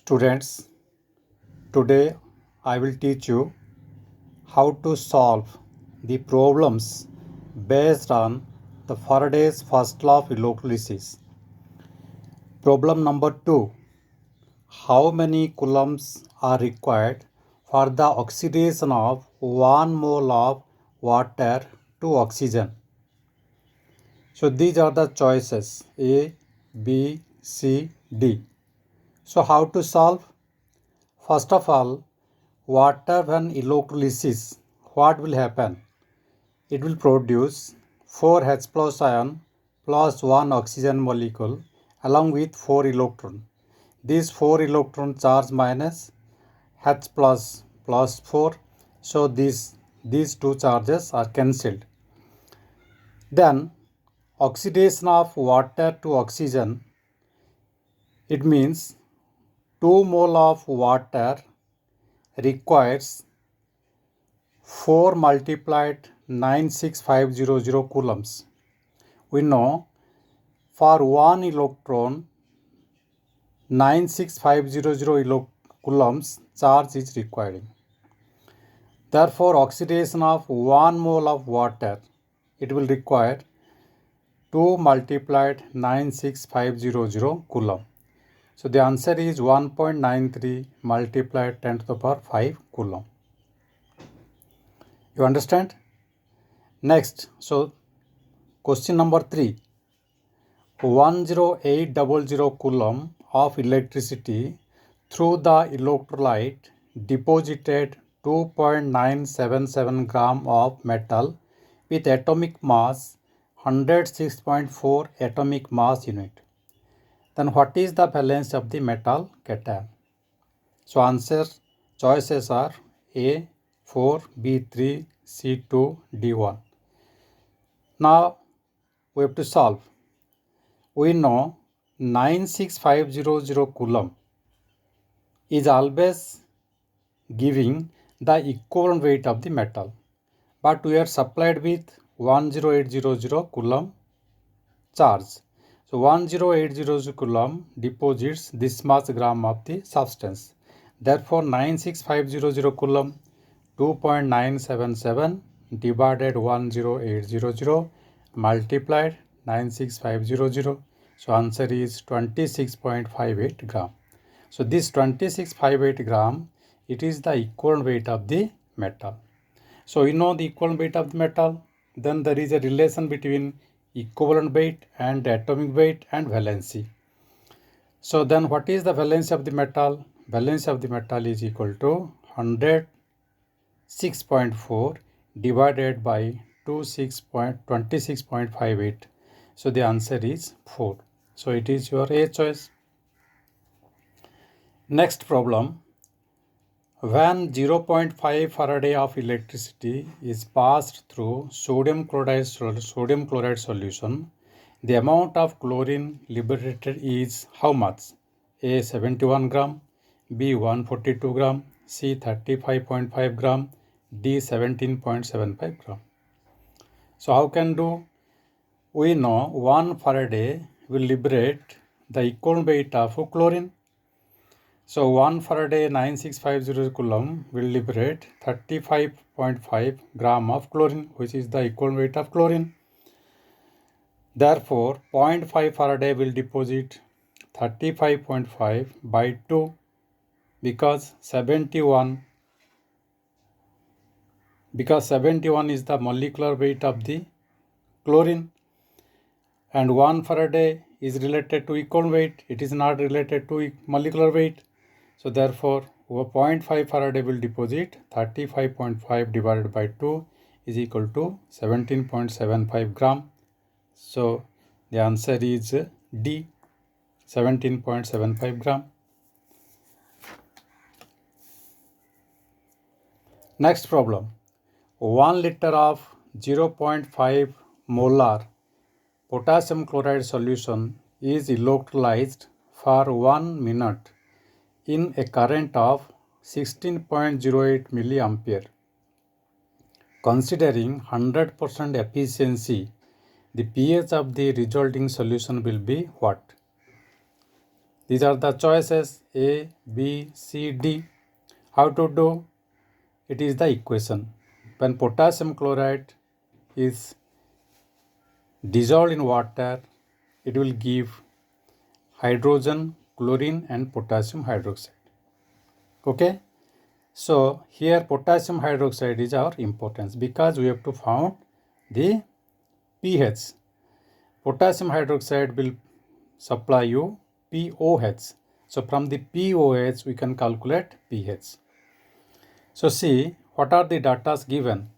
Students, today I will teach you how to solve the problems based on the Faraday's first law of electrolysis. Problem number 2. How many coulombs are required for the oxidation of 1 mole of water to oxygen? So these are the choices A, B, C, D. So how to solve? First of all, water when electrolysis, what will happen? It will produce 4 H plus ion plus 1 oxygen molecule along with 4 electron. These 4 electron charge minus H plus 4. So these two charges are cancelled. Then oxidation of water to oxygen, it means 2 mole of water requires 4 multiplied 96500 coulombs. We know for 1 electron 96500 coulombs charge is required. Therefore, oxidation of 1 mole of water, it will require 2 multiplied 96500 coulomb. So the answer is 1.93 multiplied 10 to the power 5 coulomb. You understand? Next, so question number 3. 10800 coulomb of electricity through the electrolyte deposited 2.977 gram of metal with atomic mass 106.4 atomic mass unit. Then what is the valence of the metal cation? So answer choices are A 4, B 3, C 2, D 1. Now we have to solve. We know 96500 coulomb is always giving the equivalent weight of the metal, but we are supplied with 10800 coulomb charge. So 10800 coulomb deposits this much gram of the substance. Therefore 96500 coulomb 2.977 divided 10800 multiplied 96500. So answer is 26.58 gram. So this 26.58 gram, it is the equivalent weight of the metal. So you know the equivalent weight of the metal, then there is a relation between equivalent weight and atomic weight and valency. So then what is the valency of the metal? Valency of the metal is equal to 106.4 divided by 26.58. So the answer is 4. So it is your A choice. Next problem. When 0.5 Faraday of electricity is passed through sodium chloride solution, the amount of chlorine liberated is how much? A 71 gram, B 142 gram, C 35.5 gram, D 17.75 gram. So how can do? We know 1 Faraday will liberate the equivalent weight of chlorine. So 1 Faraday 9650 coulomb will liberate 35.5 gram of chlorine, which is the equivalent weight of chlorine. Therefore 0.5 Faraday will deposit 35.5 by 2 because 71 is the molecular weight of the chlorine, and 1 Faraday is related to equivalent weight. It is not related to molecular weight. So therefore 0.5 Faraday will deposit 35.5 divided by 2 is equal to 17.75 gram. So the answer is D, 17.75 gram. Next problem. 1 liter of 0.5 molar potassium chloride solution is electrolyzed for 1 minute in a current of 16.08 milliampere. Considering 100% efficiency, the pH of the resulting solution will be what? These are the choices A, B, C, D. How to do? It is the equation. When potassium chloride is dissolved in water, it will give hydrogen, chlorine and potassium hydroxide. Okay. So here potassium hydroxide is our importance because we have to find the pH. Potassium hydroxide will supply you POH. So from the POH we can calculate pH. So see what are the data given.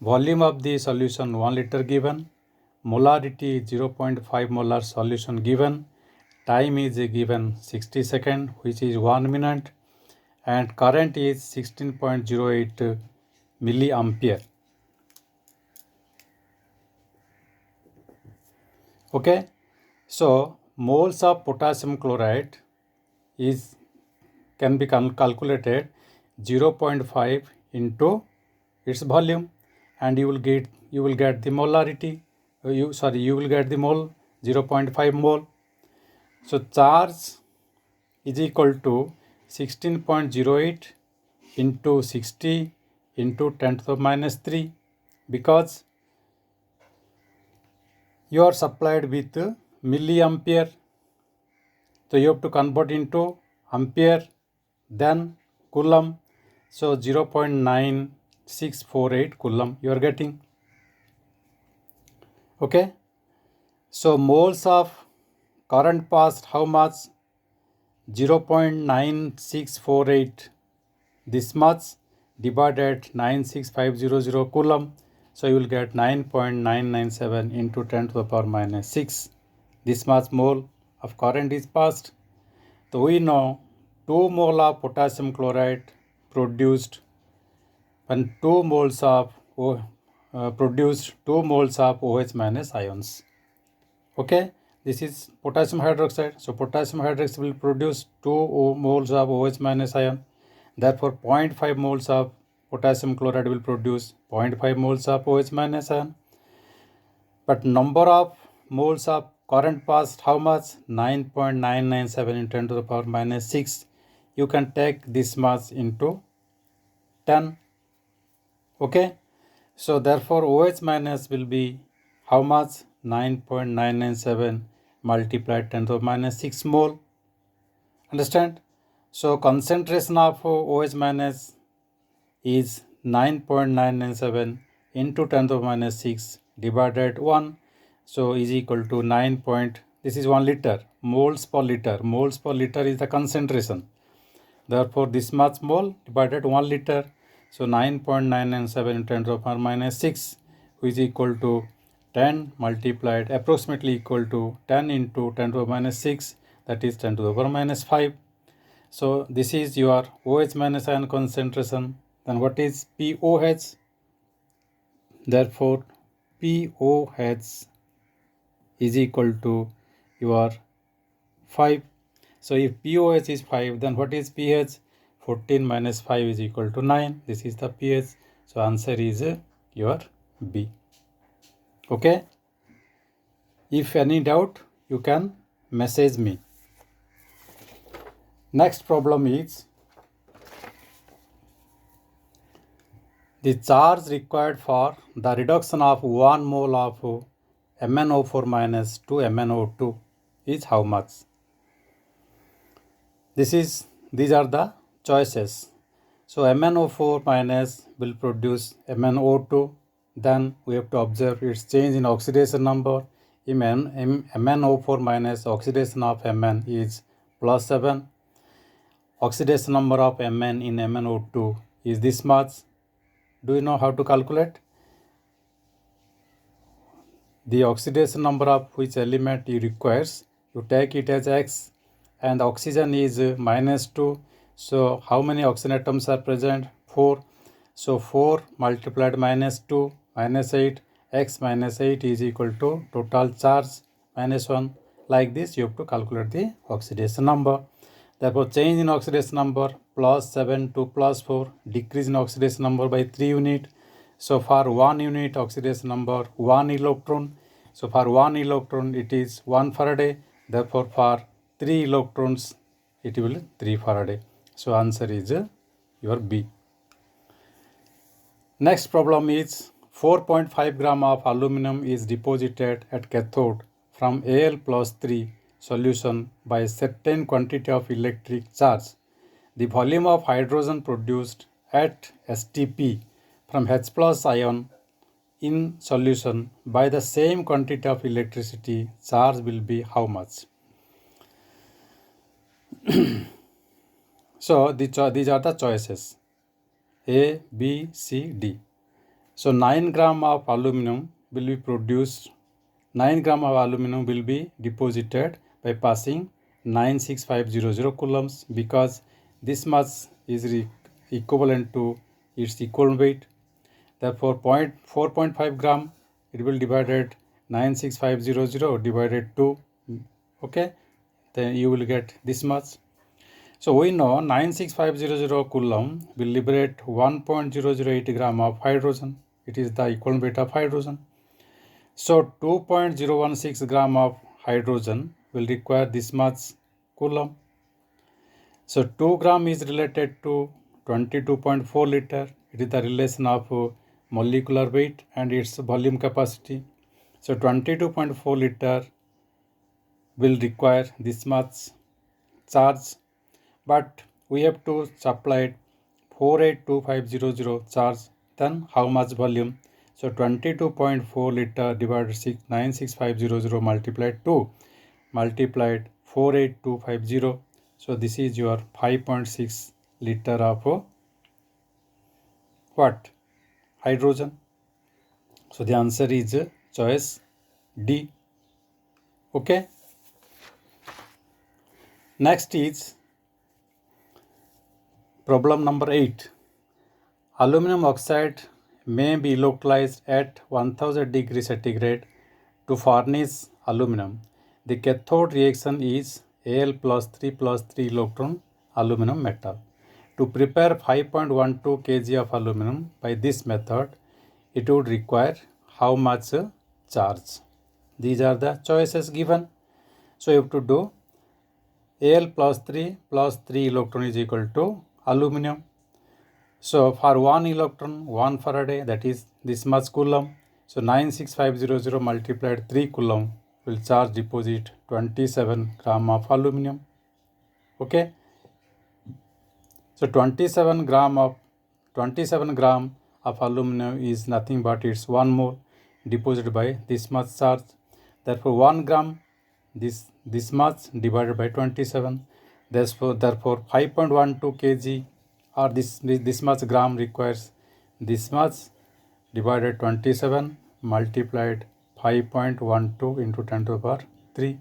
Volume of the solution 1 liter given, molarity 0.5 molar solution given, time is given 60 seconds which is 1 minute, and current is 16.08 milliampere. Okay, so moles of potassium chloride can be calculated 0.5 into its volume, and you will get the molarity. You will get the mole 0.5 mole. So charge is equal to 16.08 into 60 into 10 to the minus 3, because you are supplied with milliampere. So you have to convert into ampere, then coulomb. So 0.9648 coulomb you are getting. Okay. So moles of current passed how much? 0.9648. This much divided 96500 coulomb. So you will get 9.997 into 10 to the power minus 6. This much mole of current is passed. So we know 2 mole of potassium chloride produced when 2 moles of produced 2 moles of OH minus ions. Okay, this is potassium hydroxide. So potassium hydroxide will produce 2 moles of OH minus ion. Therefore 0.5 moles of potassium chloride will produce 0.5 moles of OH minus ion. But number of moles of current passed how much? 9.997 into 10 to the power minus 6. You can take this much into 10. Okay. So therefore OH minus will be how much? 9.997 multiplied 10 to the minus 6 mole. Understand? So concentration of OH minus is 9.997 into 10 to the minus 6 divided 1. So is equal to 9. This is 1 liter. Moles per liter. Moles per liter is the concentration. Therefore this much mole divided 1 liter. So 9.997 into 10 to the power minus 6, which is equal to 10 multiplied approximately equal to 10 into 10 to the minus 6, that is 10 to the power minus 5. So this is your OH minus ion concentration. Then what is POH? Therefore POH is equal to your 5. So if POH is 5, then what is pH? 14 minus 5 is equal to 9. This is the pH. So answer is your B. Okay. If any doubt, you can message me. Next problem is the charge required for the reduction of 1 mole of MnO4 minus to MnO2 is how much? These are the choices. So MnO4 minus will produce MnO2. Then we have to observe its change in oxidation number. MnO4 minus oxidation of Mn is plus 7. Oxidation number of Mn in MnO2 is this much. Do you know how to calculate? The oxidation number of which element you requires, you take it as X, and oxygen is minus 2. So how many oxygen atoms are present? 4. So 4 multiplied minus 2 minus 8. X minus 8 is equal to total charge minus 1. Like this you have to calculate the oxidation number. Therefore change in oxidation number plus 7 to plus 4. Decrease in oxidation number by 3 unit. So for 1 unit oxidation number 1 electron. So for 1 electron it is 1 Faraday. Therefore for 3 electrons, it will 3 Faraday. So answer is your B. Next problem is 4.5 gram of aluminum is deposited at cathode from Al plus 3 solution by a certain quantity of electric charge. The volume of hydrogen produced at STP from H plus ion in solution by the same quantity of electricity charge will be how much? So these are the choices A, B, C, D. So 9 gram of aluminum will be produced, 9 gram of aluminum will be deposited by passing 96500 coulombs because this much is equivalent to its equal weight. Therefore 4.5 gram, it will divided 96500 divided 2, okay, then you will get this much. So we know 96500 coulomb will liberate 1.008 gram of hydrogen. It is the equal weight of hydrogen. So 2.016 gram of hydrogen will require this much coulomb. So 2 gram is related to 22.4 liter. It is the relation of molecular weight and its volume capacity. So 22.4 liter will require this much charge, but we have to supply 482500 charge, then how much volume? So 22.4 liter divided 96500 multiplied 2 multiplied 48250. So this is your 5.6 liter of what? Hydrogen. So the answer is choice D. Okay. Next is problem number 8. Aluminum oxide may be electrolyzed at 1000 degrees centigrade to furnish aluminum. The cathode reaction is Al plus 3 electron aluminum metal. To prepare 5.12 kg of aluminum by this method, it would require how much charge? These are the choices given. So you have to do Al plus 3 electron is equal to aluminum. So for 1 electron, 1 Faraday, that is this much coulomb. So 96500 multiplied 3 coulomb will charge deposit 27 gram of aluminum. Okay. So 27 gram of aluminum is nothing but it's 1 mole deposited by this much charge. Therefore 1 gram this much divided by 27. Therefore 5.12 kg or this much gram requires this much divided 27 multiplied 5.12 into 10 to the power 3.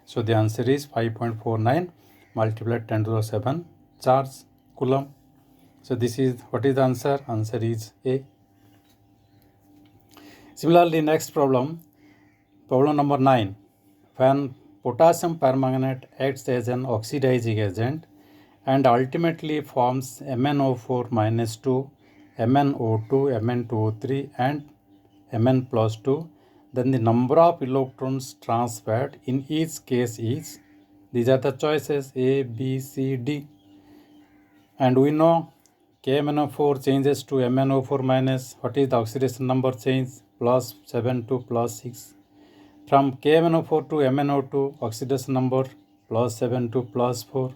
So the answer is 5.49 multiplied 10 to the 7 charge coulomb. So this is what is the answer? Answer is A. Similarly, next problem number 9. When potassium permanganate acts as an oxidizing agent and ultimately forms MnO4 minus 2, MnO2, Mn2O3 and Mn plus 2, then the number of electrons transferred in each case is, these are the choices A, B, C, D. And we know KMnO4 changes to MnO4 minus, what is the oxidation number change? Plus 7 to plus 6. From KMnO4 to MnO2, oxidation number plus 7 to plus 4.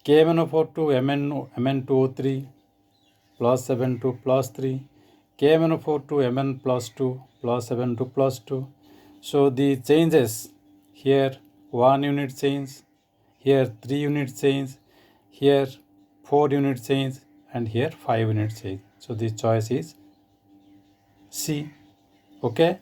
KMnO4 to Mn2O3 plus 7 to plus 3. KMnO4 to Mn plus 2 plus 7 to plus 2. So the changes here 1 unit change, here 3 unit change, here 4 unit change and here 5 unit change. So the choice is C. Okay.